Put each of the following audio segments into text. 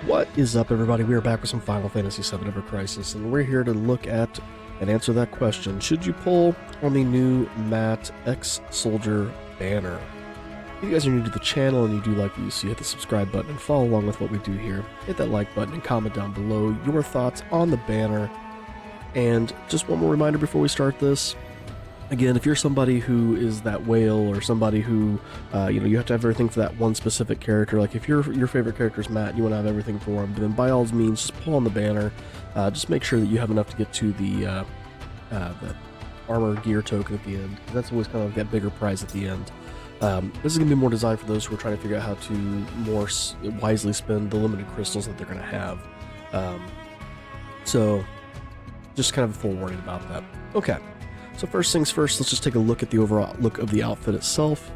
What is up, everybody? We are back with some Final Fantasy VII Ever Crisis, and we're here to look at and answer that question. Should you pull on the new Matt X-Soldier banner? If you guys are new to the channel and you do like what you see, hit the subscribe button and follow along with what we do here. Hit that like button and comment down below your thoughts on the banner. And just one more reminder before we start this. Again, if you're somebody who is that whale or somebody who, you have to have everything for that one specific character, like if your favorite character is Matt and you want to have everything for him, then by all means, just pull on the banner. Just make sure that you have enough to get to the armor gear token at the end. That's always kind of like that bigger prize at the end. This is going to be more designed for those who are trying to figure out how to more wisely spend the limited crystals that they're going to have. So, just kind of a full warning about that. Okay. So first things first, let's just take a look at the overall look of the outfit itself.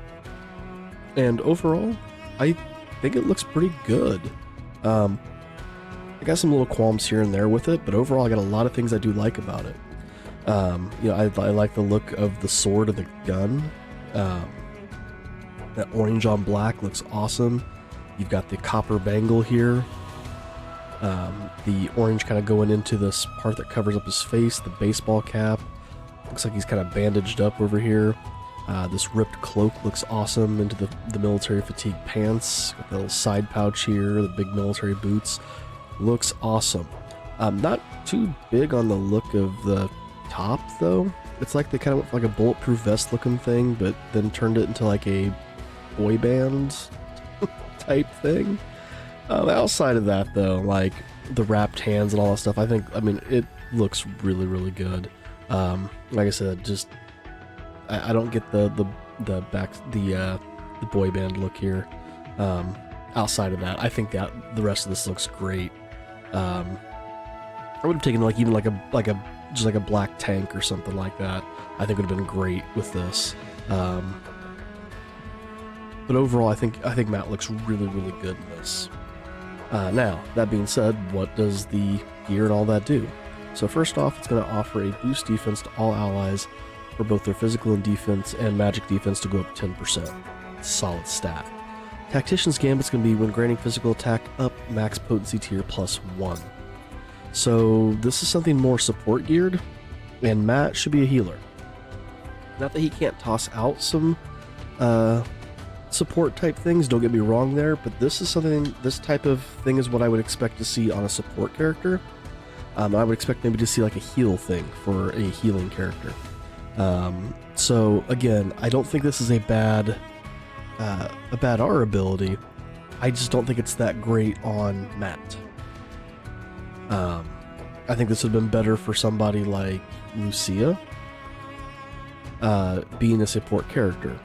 And overall, I think it looks pretty good. I got some little qualms here and there with it, but overall I got a lot of things I do like about it. I like the look of the sword and the gun. That orange on black looks awesome. You've got the copper bangle here. The orange kind of going into this part that covers up his face, the baseball cap. Looks like he's kind of bandaged up over here. This ripped cloak looks awesome into the military fatigue pants. With the little side pouch here, the big military boots. Looks awesome. Not too big on the look of the top though. It's like they kind of went for like a bulletproof vest looking thing, but then turned it into like a boy band type thing. Outside of that though, like the wrapped hands and all that stuff, I mean, it looks really, really good. Like I said, just I don't get the boy band look here. Outside of that, I think that the rest of this looks great. I would have taken like even like a black tank or something like that. I think would have been great with this. But overall, I think Matt looks really, really good in this. Now that being said, what does the gear and all that do? So first off, it's going to offer a boost defense to all allies for both their physical and defense and magic defense to go up 10%. Solid stat. Tactician's Gambit's going to be when granting physical attack up max potency tier +1. So this is something more support geared, and Matt should be a healer. Not that he can't toss out some support type things, don't get me wrong there, but this type of thing is what I would expect to see on a support character. I would expect maybe to see like a heal thing for a healing character. So again, I don't think this is a bad R ability. I just don't think it's that great on Matt. I think this would have been better for somebody like Lucia, being a support character.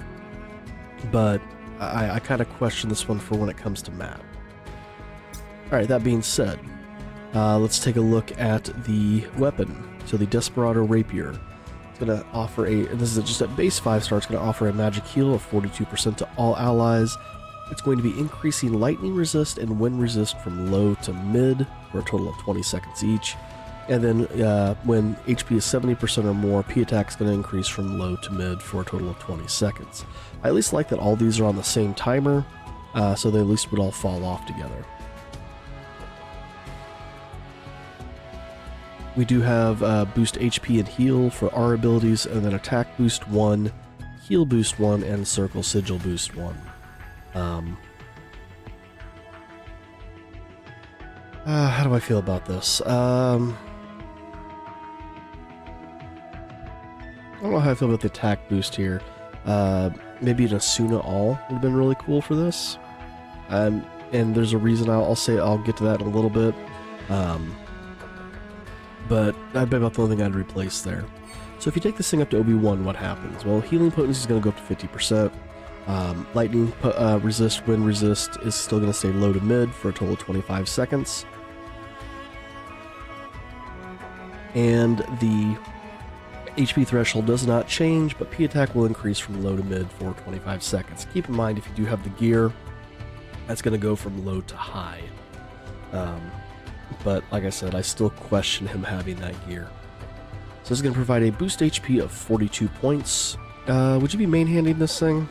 But I kind of question this one for when it comes to Matt. Alright, that being said, let's take a look at the weapon. So the Desperado Rapier. It's going to offer this is just at base 5-star, it's going to offer a magic heal of 42% to all allies. It's going to be increasing lightning resist and wind resist from low to mid for a total of 20 seconds each. And then when HP is 70% or more, P attack is going to increase from low to mid for a total of 20 seconds. I at least like that all these are on the same timer, so they at least would all fall off together. We do have boost HP and heal for our abilities, and then attack boost 1, heal boost 1, and circle sigil boost 1. How do I feel about this? I don't know how I feel about the attack boost here. Maybe an Asuna All would have been really cool for this. And there's a reason I'll get to that in a little bit. But I bet about the only thing I'd replace there. So if you take this thing up to OB1, what happens? Well, healing potency is going to go up to 50%. Lightning resist, wind resist is still going to stay low to mid for a total of 25 seconds. And the HP threshold does not change, but P attack will increase from low to mid for 25 seconds. Keep in mind, if you do have the gear, that's going to go from low to high. But like I said, I still question him having that gear. So this is going to provide a boost HP of 42 points. Would you be main-handing this thing?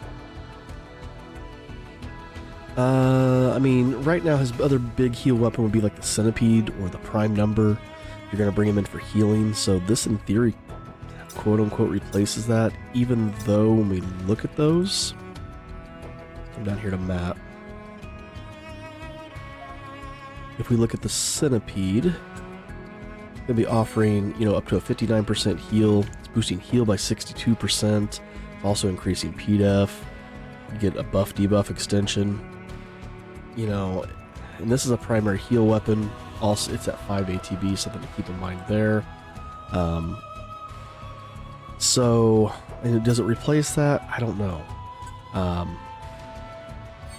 I mean, right now his other big heal weapon would be like the Centipede or the Prime Number. You're going to bring him in for healing, so this in theory, quote-unquote, replaces that, even though when we look at those, come down here to map. If we look at the Centipede, it's going to be offering, you know, up to a 59% heal. It's boosting heal by 62%. It's also increasing PDEF. You get a buff debuff extension. You know, and this is a primary heal weapon. Also, it's at 5 ATB, something to keep in mind there. So, and does it replace that? I don't know.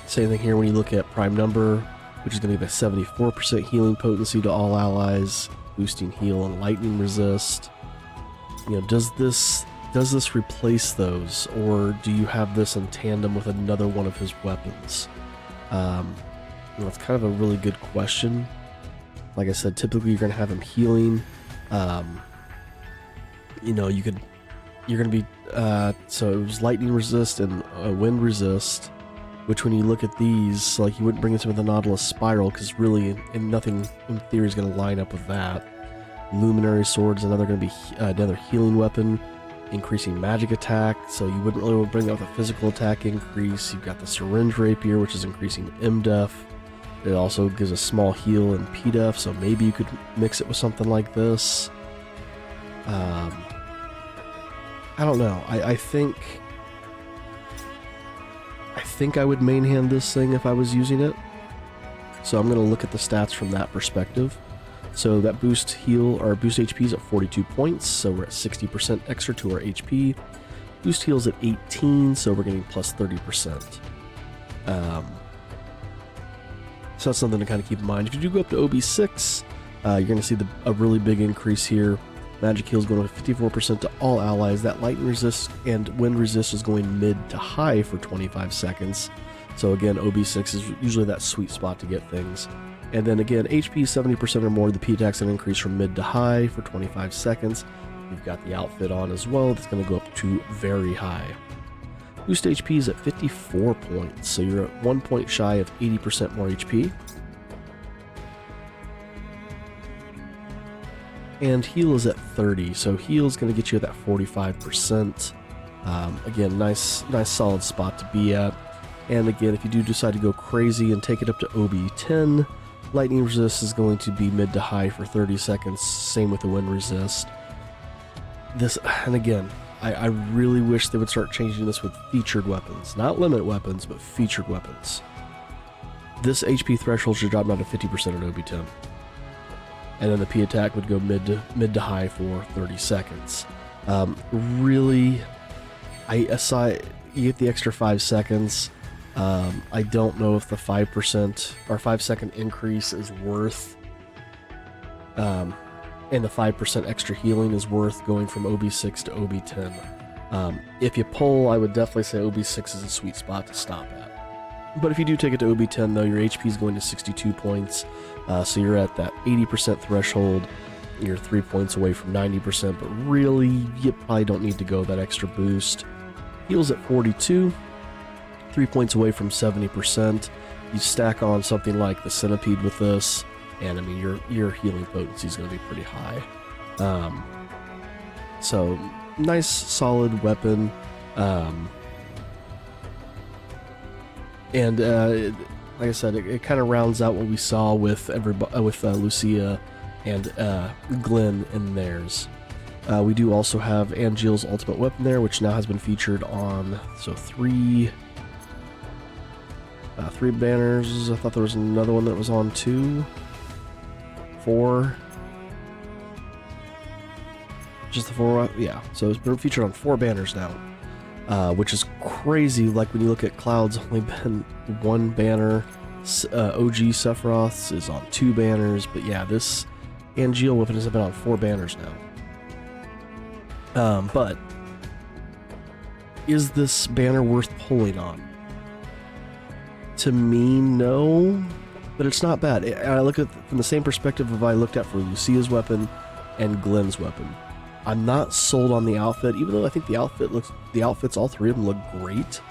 Same thing here when you look at Prime Number, which is going to give a 74% healing potency to all allies, boosting heal and lightning resist. You know, does this replace those, or do you have this in tandem with another one of his weapons? You know, it's kind of a really good question. Like I said, typically you're going to have him healing. You know, you're going to be, so it was lightning resist and wind resist, which when you look at these, like you wouldn't bring this with a Nautilus Spiral, because really, and nothing in theory is going to line up with that. Luminary Sword is another going to be another healing weapon, increasing magic attack, so you wouldn't really bring that with a physical attack increase. You've got the Syringe Rapier, which is increasing MDEF. It also gives a small heal in PDEF, so maybe you could mix it with something like this. I don't know. I think I would main hand this thing if I was using it. So I'm going to look at the stats from that perspective. So that boost heal, or boost HP is at 42 points, so we're at 60% extra to our HP. Boost heal is at 18, so we're getting plus 30%. So that's something to kind of keep in mind. If you do go up to OB6, you're going to see a really big increase here. Magic heal is going to 54% to all allies. That lightning resist and wind resist is going mid to high for 25 seconds. So again, OB6 is usually that sweet spot to get things. And then again, HP 70% or more, the P attack's going to increase from mid to high for 25 seconds. You've got the outfit on as well. That's going to go up to very high. Boost HP is at 54 points, so you're at 1 point shy of 80% more HP. And heal is at 30, so heal is going to get you at that 45%. Again, nice solid spot to be at. And again, if you do decide to go crazy and take it up to OB10, lightning resist is going to be mid to high for 30 seconds. Same with the wind resist. This, and again, I really wish they would start changing this with featured weapons. Not limit weapons, but featured weapons. This HP threshold should drop down to 50% at OB10. And then the P attack would go mid to high for 30 seconds. Really, aside, you get the extra 5 seconds. I don't know if the 5% or 5-second increase is worth, and the 5% extra healing is worth going from OB6 to OB10. If you pull, I would definitely say OB6 is a sweet spot to stop at. But if you do take it to OB10, though, your HP is going to 62 points, so you're at that 80% threshold. You're 3 points away from 90%, but really, you probably don't need to go that extra boost. Heals at 42, 3 points away from 70%. You stack on something like the Centipede with this, and I mean, your healing potency is going to be pretty high. So, nice, solid weapon. And like I said, it kind of rounds out what we saw with Lucia and Glenn in theirs. We do also have Angeal's ultimate weapon there, which now has been featured on three banners. I thought there was another one that was on 2, 4. Just the 4, yeah. So it's been featured on 4 banners now, which is crazy. Like when you look at Cloud's only been 1 banner. OG Sephiroth's is on 2 banners, but yeah, this Angeal weapon has been on 4 banners now. But is this banner worth pulling on? To me, no, but it's not bad. I look at it from the same perspective of I looked at for Lucia's weapon and Glenn's weapon. I'm not sold on the outfit, even though I think the outfits, all 3 of them look great.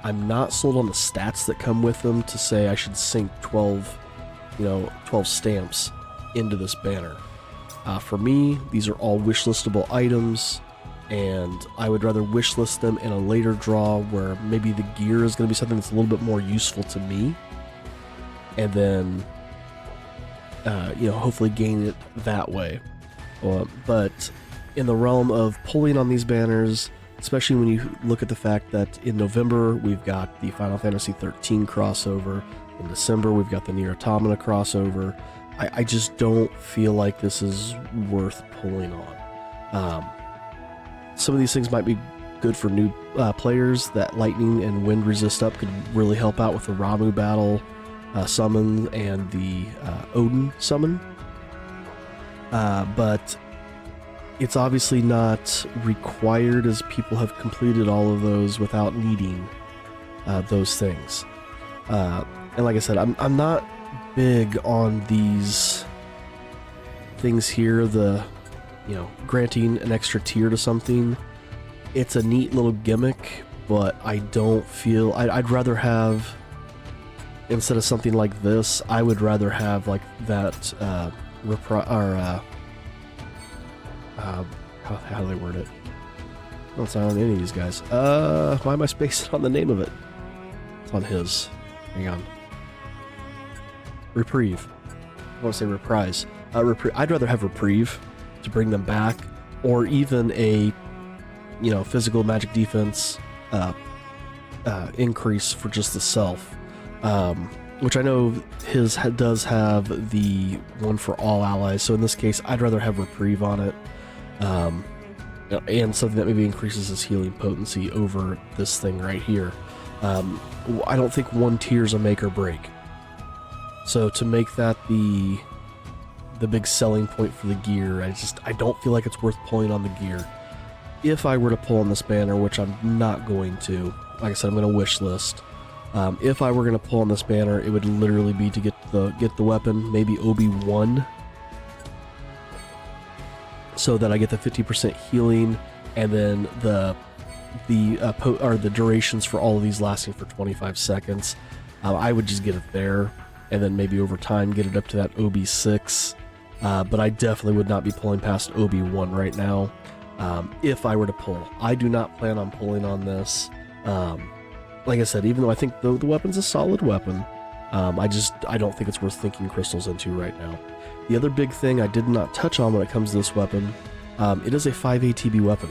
I'm not sold on the stats that come with them to say I should sink 12 stamps into this banner. For me, these are all wishlistable items, and I would rather wishlist them in a later draw where maybe the gear is going to be something that's a little bit more useful to me, and then hopefully gain it that way. But in the realm of pulling on these banners, especially when you look at the fact that in November we've got the Final Fantasy 13 crossover, in December we've got the Nier Automata crossover, I just don't feel like this is worth pulling on. Some of these things might be good for new players. That Lightning and Wind Resist Up could really help out with the Ramu battle summon and the Odin summon. But it's obviously not required, as people have completed all of those without needing those things. And like I said, I'm not big on these things here, granting an extra tier to something. It's a neat little gimmick, but I don't feel... I'd rather have, instead of something like this, I would rather have like that how do they word it? I don't sound on any of these guys. Why am I spacing on the name of it? It's on his. Hang on. Reprieve. I want to say reprise. I'd rather have reprieve to bring them back, or even a, physical magic defense increase for just the self. Which I know his does have the one for all allies, so in this case I'd rather have reprieve on it, and something that maybe increases his healing potency over this thing right here. I don't think one tier is a make or break, so to make that the big selling point for the gear, I don't feel like it's worth pulling on the gear. If I were to pull on this banner, which I'm not going to, like I said, I'm going to wish list. If I were going to pull on this banner, it would literally be to get the weapon, maybe OB1, so that I get the 50% healing, and then the durations for all of these lasting for 25 seconds. I would just get it there, and then maybe over time get it up to that OB6. But I definitely would not be pulling past OB1 right now. If I were to pull, I do not plan on pulling on this. Like I said, even though I think the weapon's a solid weapon, I don't think it's worth thinking crystals into right now. The other big thing I did not touch on when it comes to this weapon, it is a 5 ATB weapon.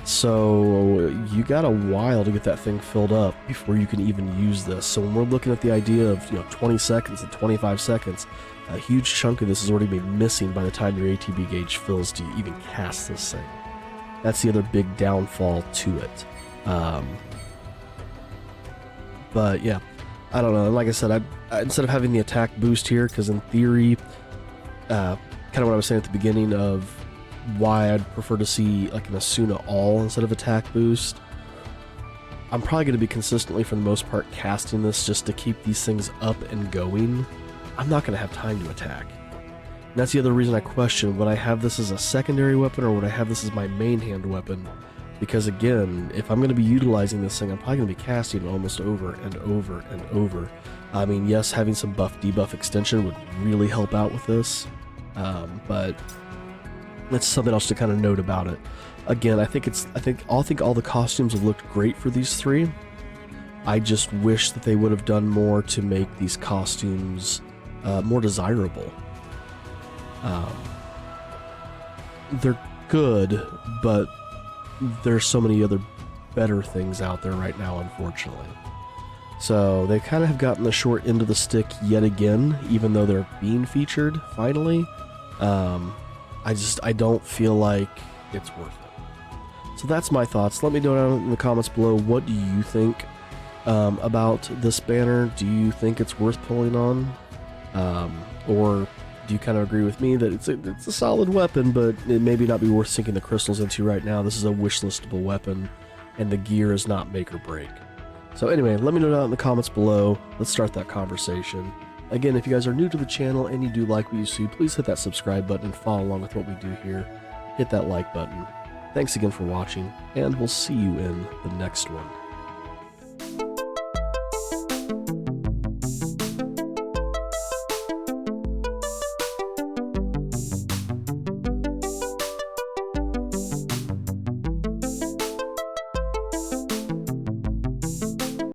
So you got a while to get that thing filled up before you can even use this. So when we're looking at the idea of 20 seconds and 25 seconds, a huge chunk of this has already been missing by the time your ATB gauge fills to even cast this thing. That's the other big downfall to it. But yeah, I don't know. And like I said, I instead of having the attack boost here, because in theory, kind of what I was saying at the beginning of why I'd prefer to see like an Asuna all instead of attack boost, I'm probably going to be consistently, for the most part, casting this just to keep these things up and going. I'm not going to have time to attack. And that's the other reason I question, would I have this as a secondary weapon or would I have this as my main hand weapon? Because again, if I'm going to be utilizing this thing, I'm probably going to be casting it almost over and over and over. I mean, yes, having some buff-debuff extension would really help out with this, but that's something else to kind of note about it. Again, I think all the costumes have looked great for these three. I just wish that they would have done more to make these costumes more desirable. They're good, but there's so many other better things out there right now, unfortunately. So they kind of have gotten the short end of the stick yet again, even though they're being featured finally. I don't feel like it's worth it. So that's my thoughts. Let me know down in the comments below, what do you think about this banner? Do you think it's worth pulling on? Or do you kind of agree with me that it's a solid weapon, but it maybe not be worth sinking the crystals into right now? This is a wishlistable weapon, and the gear is not make or break. So anyway, let me know down in the comments below. Let's start that conversation. Again, if you guys are new to the channel and you do like what you see, please hit that subscribe button and follow along with what we do here. Hit that like button. Thanks again for watching, and we'll see you in the next one.